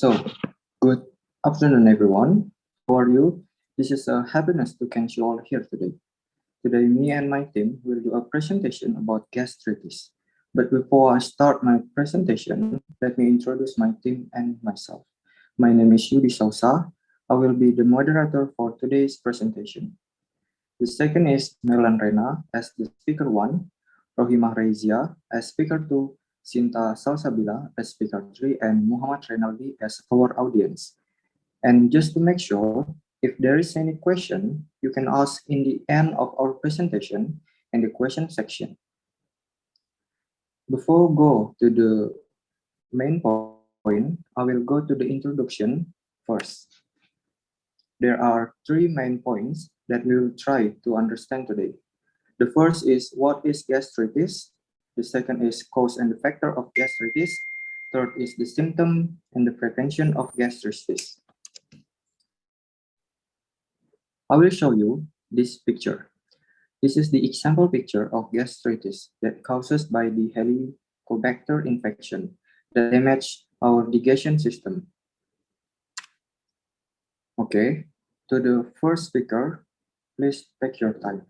So, good afternoon, everyone. How are you? This is a happiness to catch you all here today. Today, me and my team will do a presentation about gastritis. But before I start my presentation, let me introduce my team and myself. My name is Yudi Sousa. I will be the moderator for today's presentation. The second is Melan Rena as the speaker one, Rohimah Reizia as speaker two, Sinta Salsabila as speaker three, and Muhammad Renaldi as our audience. And just to make sure, if there is any question, you can ask in the end of our presentation in the question section. Before we go to the main point, I will go to the introduction first. There are three main points that we will try to understand today. The first is what is gastritis? The second is cause and the factor of gastritis. Third is the symptom and the prevention of gastritis. I will show you this picture. This is the example picture of gastritis that causes by the Helicobacter infection that damage our digestion system. Okay, to the first speaker, please take your time.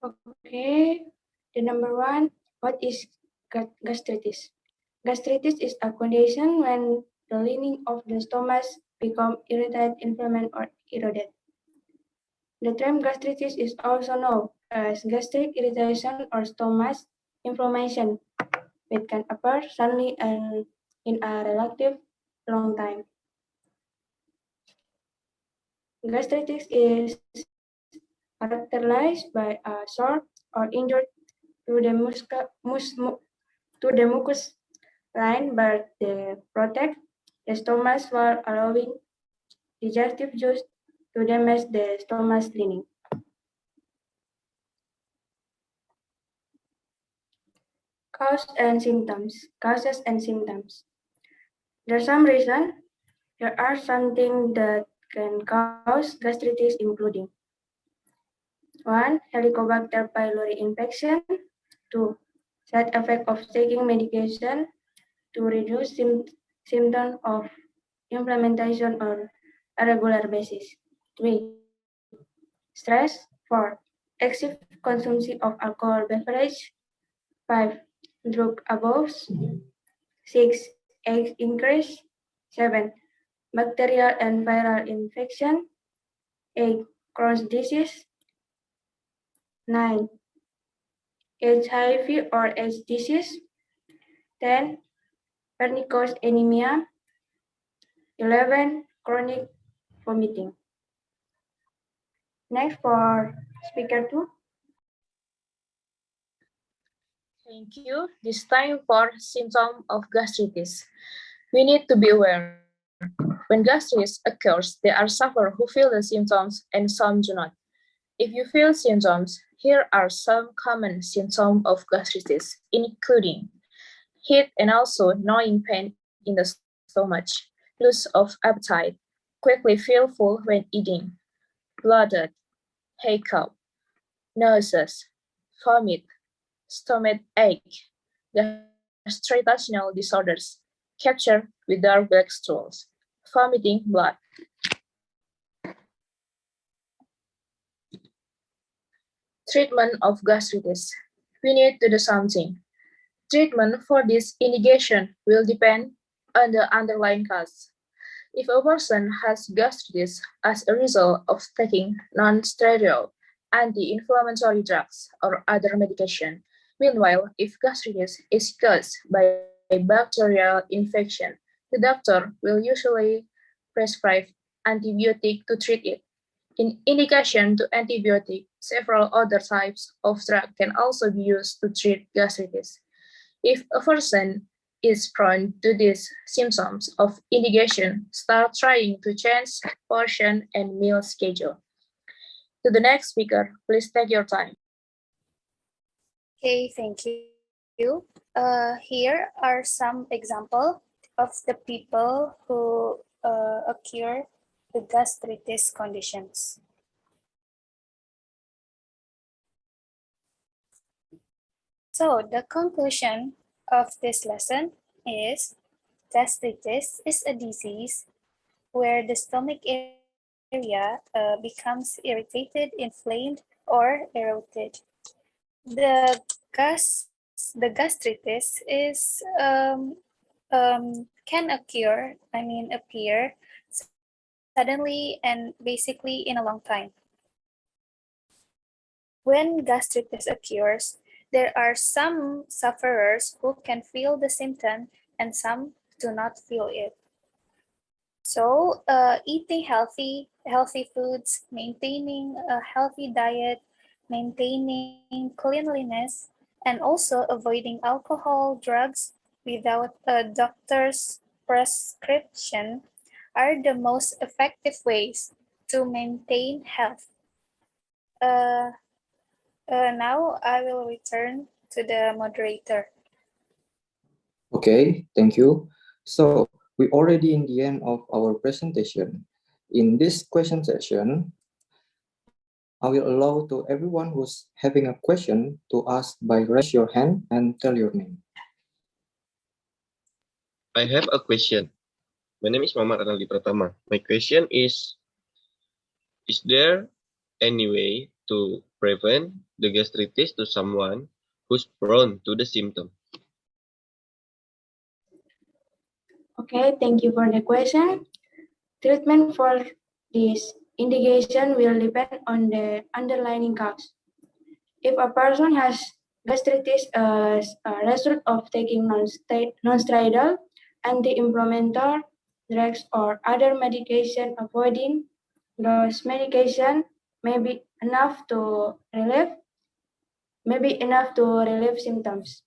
Okay, the number one, what is gastritis? Gastritis is a condition when the lining of the stomach becomes irritated, inflamed, or eroded. The term gastritis is also known as gastric irritation or stomach inflammation, which can occur suddenly and in a relative long time. Gastritis is characterized by a sore or injury to the mucous line, but they protect the stomach while allowing digestive juice to damage the stomach lining. Causes and symptoms. There's some reason. There are something that can cause gastritis, including 1. Helicobacter pylori infection. 2. Side effect of taking medication to reduce symptoms of inflammation on a regular basis. 3. Stress. 4. Excessive consumption of alcohol beverage. 5. Drug abuse. 6. Age increase. 7. Bacterial and viral infection. 8. Crohn's disease. 9. HIV or AIDS disease. 10. Pernicious anemia. 11. Chronic vomiting. Next for speaker 2. Thank you. This time for symptom of gastritis. We need to be aware. When gastritis occurs, there are sufferers who feel the symptoms and some do not. If you feel symptoms, here are some common symptoms of gastritis, including heat and also gnawing pain in the stomach, loss of appetite, quickly feel full when eating, bloated, hiccup, nausea, vomit, stomach ache, gastrointestinal disorders, capture with dark black stools, vomiting blood. Treatment of gastritis. We need to do something. Treatment for this indication will depend on the underlying cause. If a person has gastritis as a result of taking non-steroidal anti-inflammatory drugs or other medication, meanwhile, if gastritis is caused by bacterial infection, the doctor will usually prescribe antibiotic to treat it. In indication to antibiotic, several other types of drug can also be used to treat gastritis. If a person is prone to these symptoms of indigestion, start trying to change portion and meal schedule. To the next speaker, please take your time. Okay, thank you. Here are some examples of the people who occur the gastritis conditions. So the conclusion of this lesson is gastritis is a disease where the stomach area becomes irritated, inflamed, or eroded. The the gastritis is can appear suddenly and basically in a long time. When gastritis occurs, there are some sufferers who can feel the symptom and some do not feel it. So, eating healthy foods, maintaining a healthy diet, maintaining cleanliness, and also avoiding alcohol, drugs without a doctor's prescription are the most effective ways to maintain health. Uh, now I will return to the moderator. Okay, thank you. So we already in the end of our presentation. In this question session, I will allow to everyone who's having a question to ask by raise your hand and tell your name. I have a question. My name is Muhammad Arnaldi Pratama. My question is there any way to prevent the gastritis to someone who's prone to the symptom? Okay, thank you for the question. Treatment for this indication will depend on the underlying cause. If a person has gastritis as a result of taking non-steroidal, anti-inflammatory drugs or other medication, avoiding those medication may be enough to relieve symptoms.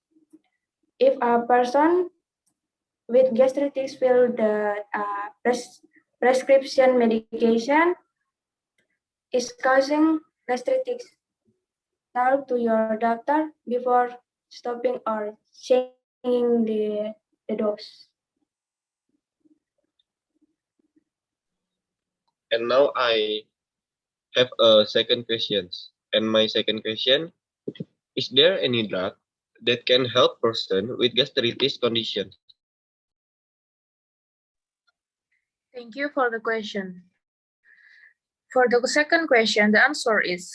If a person with gastritis feel the prescription medication is causing gastritis, talk to your doctor before stopping or changing the dose. And now I have a second question. And my second question, is there any drug that can help person with gastritis condition? Thank you for the question. For the second question, the answer is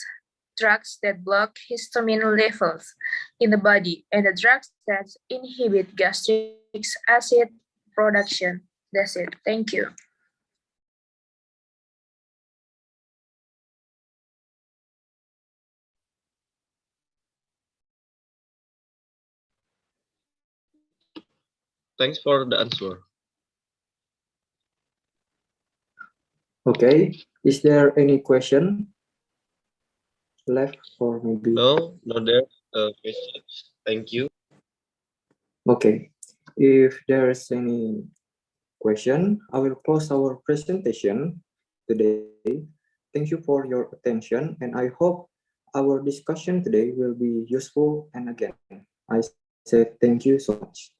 drugs that block histamine levels in the body and the drugs that inhibit gastric acid production. That's it. Thank you. Thanks for the answer. Okay, is there any question left or maybe? No, there's questions. Thank you. Okay, if there's any question, I will close our presentation today. Thank you for your attention, and I hope our discussion today will be useful. And again, I said thank you so much.